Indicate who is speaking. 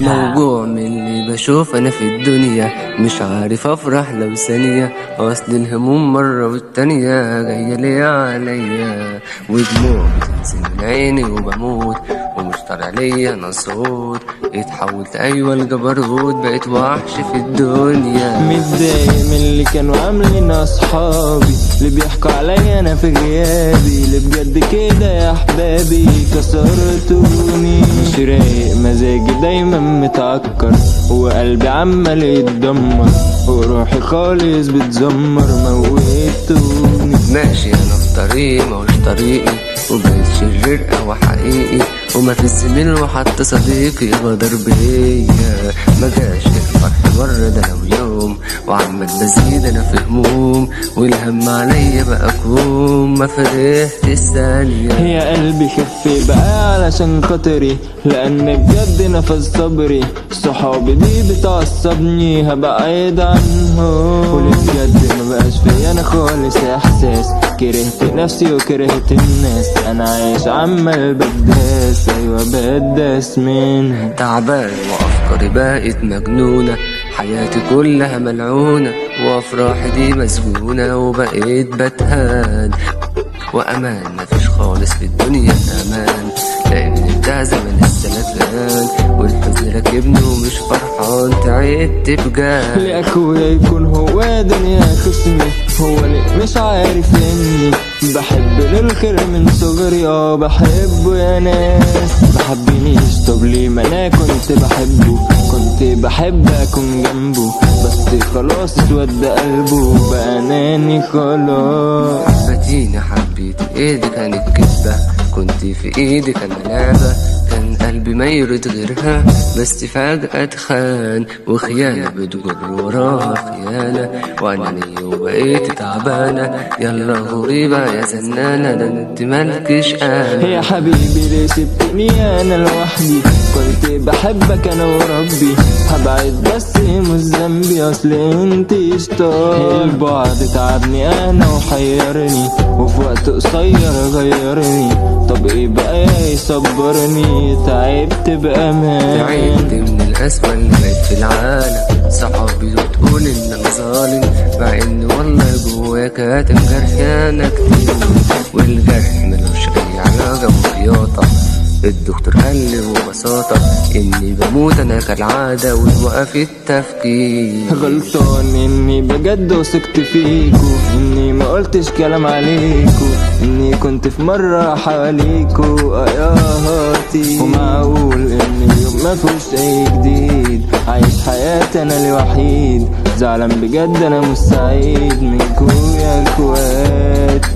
Speaker 1: موجوع من اللي بشوف انا في الدنيا، مش عارف افرح لو ثانية، اصل الهموم مرة والتانية جاية لي عليا، ودموع بتنزل من عيني وبموت، ومش طالع ليا انا صوت، اتحولت ايوه الجبروت، بقيت وحش في الدنيا.
Speaker 2: متضايق من اللي كانوا عاملين اصحابي، اللي بيحكوا عليا انا في غيابي، اللي بجد كده يا احبابي كسرتوني. مش رايق مزاجي دايما متعكر، وقلبي عمال يتدمر، وروحي خالص بتزمر موتوني.
Speaker 1: ماشي انا في طريق موش طريقي، وبقيت شرير او حقيقي، وما في الزميل وحتى صديقي غدر بيا. ما جاش الفرح مرة ده لو يوم، وعمال بزيد انا في هموم، والهم عليا بقى كوم، ما فرحت الثانية.
Speaker 2: يا قلبي خفي بقى علشان خاطري، لان بجد نفذ صبري، صحابي دي بتعصبني هبعد عنهم، واللي بجد ما بقاش فيا انا خالص احساس، كرهت نفسي وكرهت الناس، انا عايش عمال بداس، ايوه بداس منها.
Speaker 1: تعبان وافكاري بقت مجنونة، حياتي كلها ملعونة، وافراحي دي مسجونة، وبقيت بتهان، وامان مفيش خالص في الدنيا امان، لان بتاع زمن السلفان، والحزن راكبني ومش فرحان، تعبت بجد.
Speaker 2: لاخويا يكون هو دنيا خصمي، هو اللي مش عارف اني بحب للخير من صغري، بحبه يا ناس. محبنيش طب ليه، ما انا كنت بحبه، كنت بحب اكون جنبه، بس خلاص اسود قلبه بقى اناني خلاص.
Speaker 1: حبتيني حبيت ايدي كانت كدبة، كنت في ايدي كان لعبة، كان قلبي ما يريد غيرها، بس فجأة اتخان، وخيانة بتجر وراها خيانة، وأنانية وبقيت تعبانة، يلا غريبة يا زنانة، ده انت مالكش أنا.
Speaker 2: يا حبيبي ليه سبتني انا لوحدي، كنت بحبك انا وربي، هبعد بس مش ذنبي، اصل انت اشتاق. البعد تعبني انا وحيرني، وفي وقت قصير غيرني، طب ايه بقى يصبرني، تعبت بأمان.
Speaker 1: تعبت من الأسوأ اللي بقت في العالم، صحابي بتقول إن أنا ظالم، مع إن والله جوايا كاتم جرح أنا كتير، والجرح ملوش أي علاقة بخياطة، الدكتور قال لي ببساطة إني بموت أنا كالعادة، وتوقف التفكير.
Speaker 2: غلطان إني بجد وثقت فيكو، إني ما قلتش كلام عليكو، إني كنت في مرة حواليكو يا هاتي، ومعقول إن اليوم ما فيهوش أي جديد، عايش حياتي أنا الوحيد، زعلان بجد أنا مش سعيد منكو يا اخوات.